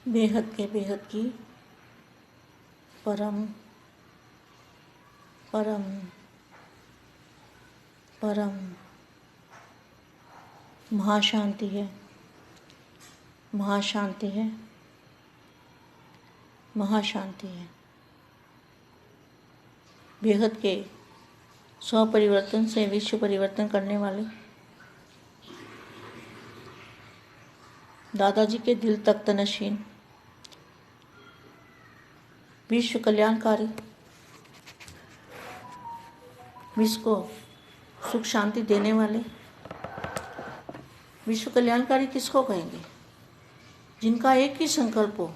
बेहद की परम परम परम महाशांति है, महाशांति है, महाशांति है। बेहद के स्वपरिवर्तन से विश्व परिवर्तन करने वाले दादाजी के दिल तक तनशीन, विश्व कल्याणकारी, विश्व को सुख शांति देने वाले। विश्व कल्याणकारी किसको कहेंगे? जिनका एक ही संकल्प हो,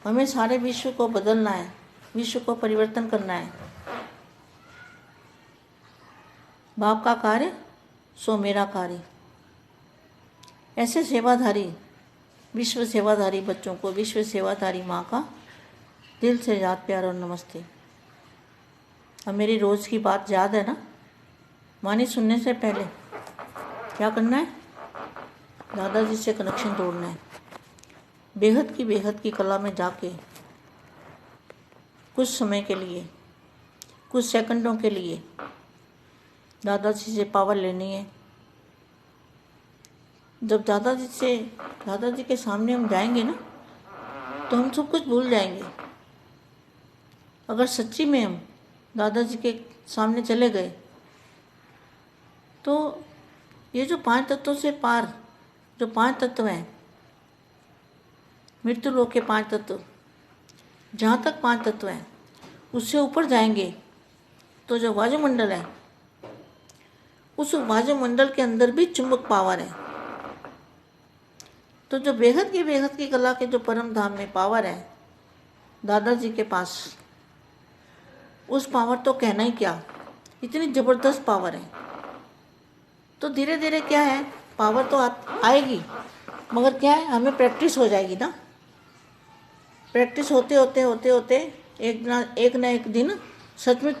हमें सारे विश्व को बदलना है, विश्व को परिवर्तन करना है। बाप का कार्य सो मेरा कार्य। ऐसे सेवाधारी, विश्व सेवाधारी बच्चों को विश्व सेवाधारी माँ का दिल से याद प्यार और नमस्ते। अब मेरी रोज़ की बात याद है ना? वाणी सुनने से पहले क्या करना है? दादाजी से कनेक्शन तोड़ना है। बेहद की कला में जाके कुछ समय के लिए, कुछ सेकंडों के लिए दादाजी से पावर लेनी है। जब दादाजी के सामने हम जाएंगे ना, तो हम सब कुछ भूल जाएंगे। अगर सच्ची में हम दादाजी के सामने चले गए तो ये जो 5 तत्वों से पार, जो 5 तत्व हैं, मृत्यु लोक के 5 तत्व, जहाँ तक 5 तत्व हैं उससे ऊपर जाएंगे तो जो वायुमंडल है, उस वायुमंडल के अंदर भी चुंबक पावर है। तो जो बेहद की कला के जो परम धाम में पावर है दादाजी के पास, उस पावर तो कहना ही क्या, इतनी ज़बरदस्त पावर है। तो धीरे धीरे क्या है, पावर तो आएगी, मगर क्या है, हमें प्रैक्टिस हो जाएगी ना। प्रैक्टिस होते होते एक ना एक दिन सचमुच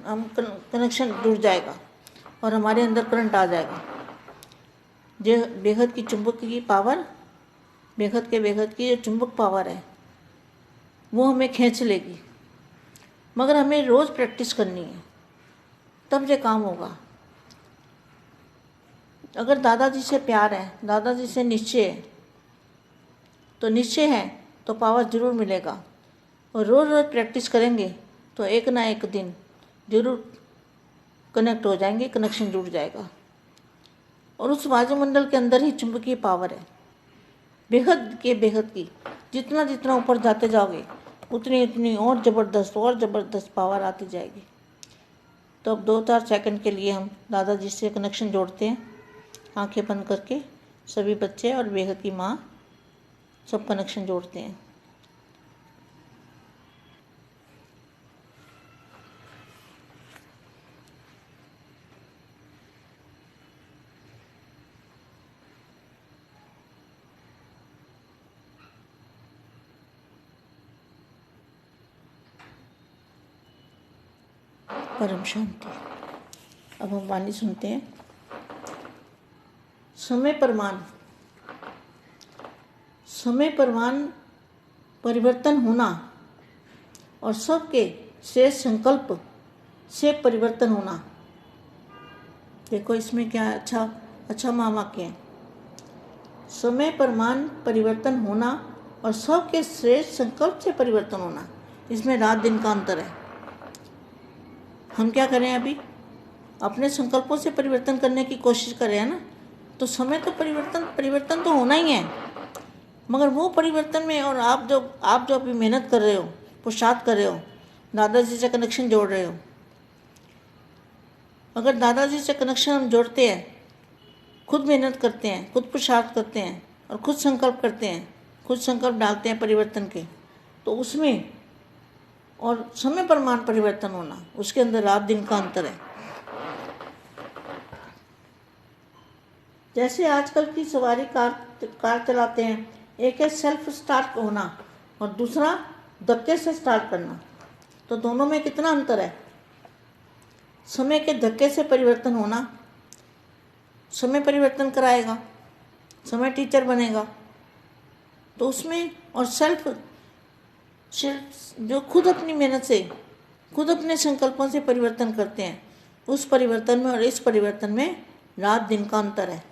हम कनेक्शन जुड़ जाएगा और हमारे अंदर करंट आ जाएगा। जो बेहद की चुंबक की पावर, बेहद की जो चुंबक पावर है वो हमें खींच लेगी, मगर हमें रोज़ प्रैक्टिस करनी है, तब ये काम होगा। अगर दादाजी से प्यार है, दादाजी से निश्चय है, तो निश्चय है तो पावर ज़रूर मिलेगा। और रोज़ प्रैक्टिस करेंगे तो एक ना एक दिन ज़रूर कनेक्ट हो जाएंगे, कनेक्शन जुड़ जाएगा। और उस वायुमंडल के अंदर ही चुंबकीय पावर है, बेहद की। जितना ऊपर जाते जाओगे उतनी और ज़बरदस्त पावर आती जाएगी। तो अब 2-4 सेकंड के लिए हम दादाजी से कनेक्शन जोड़ते हैं, आंखें बंद करके। सभी बच्चे और बेहद की माँ सब कनेक्शन जोड़ते हैं। परम शांति। अब हम वाणी सुनते हैं। समय प्रमाण परिवर्तन होना और सबके श्रेष्ठ संकल्प से परिवर्तन होना। देखो इसमें क्या अच्छा वाक्य है। समय प्रमाण परिवर्तन होना और सबके श्रेष्ठ संकल्प से परिवर्तन होना। इसमें रात दिन का अंतर है। हम क्या करें, अभी अपने संकल्पों से परिवर्तन करने की कोशिश कर रहे हैं ना, तो समय तो परिवर्तन तो होना ही है, मगर वो परिवर्तन में और आप जो अभी मेहनत कर रहे हो, पुरुषार्थ कर रहे हो, दादाजी से कनेक्शन जोड़ रहे हो। अगर दादाजी से कनेक्शन हम जोड़ते हैं, खुद मेहनत करते हैं, खुद पुरुषार्थ करते हैं और खुद संकल्प करते हैं, खुद संकल्प डालते हैं परिवर्तन के, तो उसमें और समय प्रमाण परिवर्तन होना, उसके अंदर रात दिन का अंतर है। जैसे आजकल की सवारी कार चलाते हैं, एक है सेल्फ स्टार्ट होना और दूसरा धक्के से स्टार्ट करना, तो दोनों में कितना अंतर है। समय के धक्के से परिवर्तन होना, समय परिवर्तन कराएगा, समय टीचर बनेगा। तो उसमें और सेल्फ जो खुद अपनी मेहनत से, खुद अपने संकल्पों से परिवर्तन करते हैं, उस परिवर्तन में और इस परिवर्तन में रात दिन का अंतर है।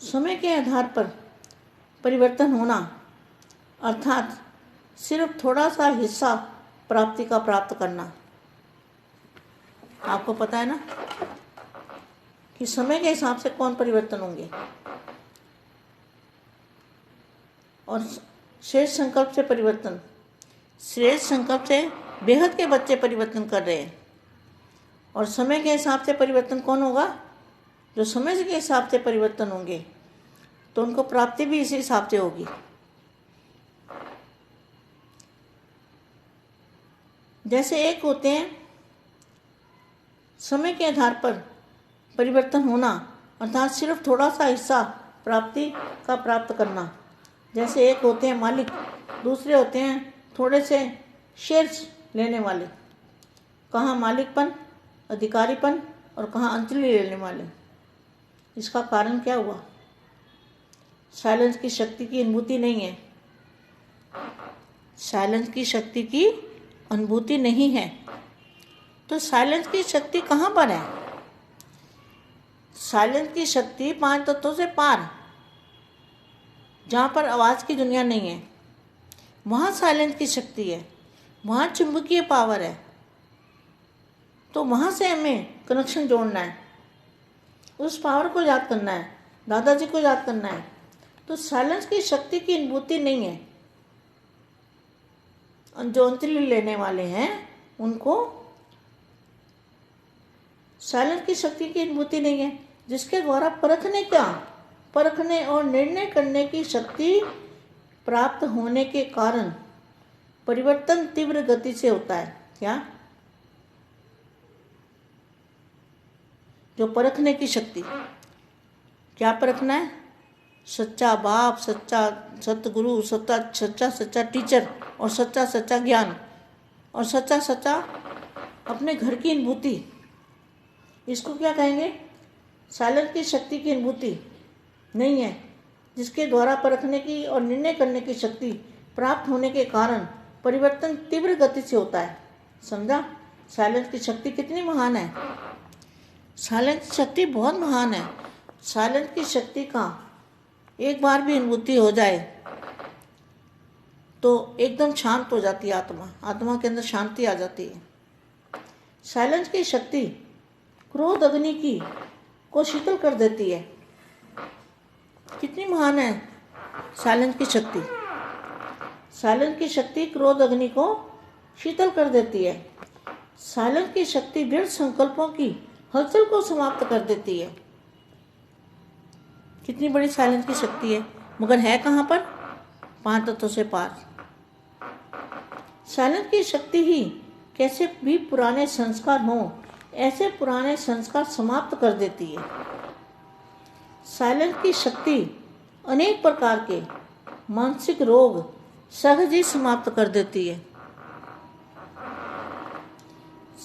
समय के आधार पर परिवर्तन होना अर्थात सिर्फ थोड़ा सा हिस्सा प्राप्ति का प्राप्त करना। आपको पता है ना कि समय के हिसाब से कौन परिवर्तन होंगे, और श्रेष्ठ संकल्प से परिवर्तन, श्रेष्ठ संकल्प से बेहद के बच्चे परिवर्तन कर रहे हैं। और समय के हिसाब से परिवर्तन कौन होगा? जो समय के हिसाब से परिवर्तन होंगे तो उनको प्राप्ति भी इसी हिसाब से होगी। जैसे एक होते हैं समय के आधार पर परिवर्तन होना अर्थात सिर्फ थोड़ा सा हिस्सा प्राप्ति का प्राप्त करना। जैसे एक होते हैं मालिक, दूसरे होते हैं थोड़े से शेयर्स लेने वाले। कहाँ मालिकपन, अधिकारीपन और कहाँ अंजलि लेने वाले। इसका कारण क्या हुआ? साइलेंस की शक्ति की अनुभूति नहीं है। साइलेंस की शक्ति की अनुभूति नहीं है। तो साइलेंस की शक्ति कहाँ पर है? साइलेंस की शक्ति 5 तत्वों से पार, जहाँ पर आवाज़ की दुनिया नहीं है, वहाँ साइलेंस की शक्ति है, वहाँ चुंबकीय पावर है। तो वहाँ से हमें कनेक्शन जोड़ना है, उस पावर को याद करना है, दादाजी को याद करना है। तो साइलेंस की शक्ति की अनुभूति नहीं है। जो अंजलि लेने वाले हैं उनको साइलेंस की शक्ति की अनुभूति नहीं है, जिसके द्वारा परखने और निर्णय करने की शक्ति प्राप्त होने के कारण परिवर्तन तीव्र गति से होता है। क्या? जो परखने की शक्ति, क्या परखना है? सच्चा बाप, सच्चा सतगुरु, सच्चा टीचर और सच्चा ज्ञान और सच्चा अपने घर की अनुभूति। इसको क्या कहेंगे? साइलेंस की शक्ति की अनुभूति नहीं है, जिसके द्वारा परखने की और निर्णय करने की शक्ति प्राप्त होने के कारण परिवर्तन तीव्र गति से होता है। समझा? साइलेंस की शक्ति कितनी महान है। साइलेंस की शक्ति बहुत महान है। साइलेंस की शक्ति का एक बार भी अनुभूति हो जाए तो एकदम शांत हो जाती है आत्मा के अंदर शांति आ जाती है। साइलेंस की शक्ति क्रोध अग्नि को शीतल कर देती है। कितनी महान है साइलेंस की शक्ति। साइलेंस की शक्ति क्रोध अग्नि को शीतल कर देती है। साइलेंस की शक्ति दृढ़ संकल्पों की हलचल को समाप्त कर देती है। कितनी बड़ी साइलेंस की शक्ति है, मगर है कहाँ पर? 5 तत्वों से पार। साइलेंस की शक्ति ही कैसे भी पुराने संस्कार हों, ऐसे पुराने संस्कार समाप्त कर देती है। साइलेंस की शक्ति अनेक प्रकार के मानसिक रोग सहज ही समाप्त कर देती है।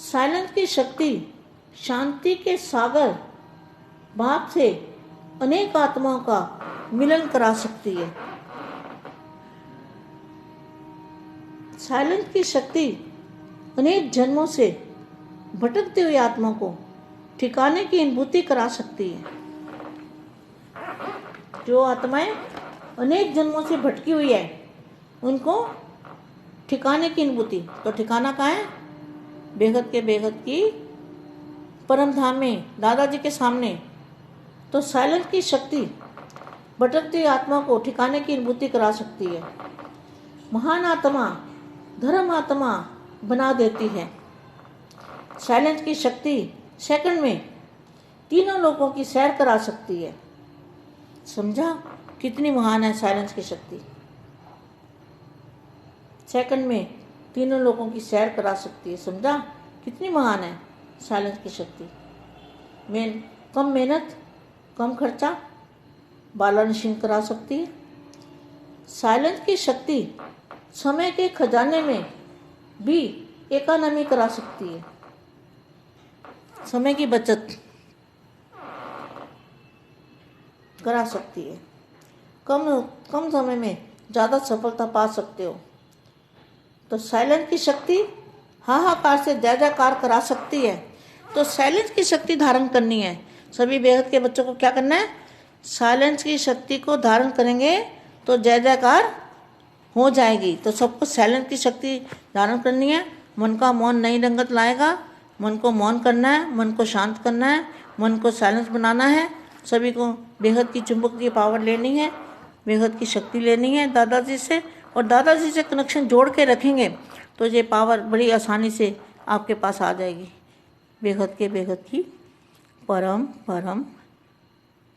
साइलेंस की शक्ति शांति के सागर भाव से अनेक आत्माओं का मिलन करा सकती है। साइलेंस की शक्ति अनेक जन्मों से भटकती हुई आत्मा को ठिकाने की अनुभूति करा सकती है। जो आत्माएं अनेक जन्मों से भटकी हुई है उनको ठिकाने की अनुभूति। तो ठिकाना कहाँ है? बेहद के बेहद की परम धाम में, दादाजी के सामने। तो साइलेंस की शक्ति भटकती हुई आत्मा को ठिकाने की अनुभूति करा सकती है। महान आत्मा धर्म आत्मा बना देती है। साइलेंस की शक्ति सेकंड में तीनों लोगों की सैर करा सकती है। समझा कितनी महान है साइलेंस की शक्ति। सेकंड में तीनों लोगों की सैर करा सकती है। समझा कितनी महान है साइलेंस की शक्ति। कम मेहनत, कम खर्चा, बालानशीन करा सकती है। साइलेंस की शक्ति समय के खजाने में भी इकोनॉमी करा सकती है। समय की बचत। करा सकती है। कम कम समय में ज़्यादा सफलता पा सकते हो। तो साइलेंस की शक्ति हाहाकार से जय जयकार करा सकती है। तो साइलेंस की शक्ति धारण करनी है। सभी बेहद के बच्चों को क्या करना है? साइलेंस की शक्ति को धारण करेंगे तो जय जयकार हो जाएगी। तो सबको साइलेंस की शक्ति धारण करनी है। मन का मौन नई रंगत लाएगा। मन को मौन करना है, मन को शांत करना है, मन को साइलेंस बनाना है। सभी को बेहद की चुंबकीय पावर लेनी है, बेहद की शक्ति लेनी है दादाजी से, और दादाजी से कनेक्शन जोड़ के रखेंगे तो ये पावर बड़ी आसानी से आपके पास आ जाएगी। बेहद की परम परम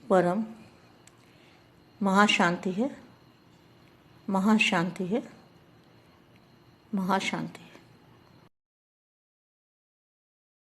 परम महाशांति है, महाशांति है, महाशांति है।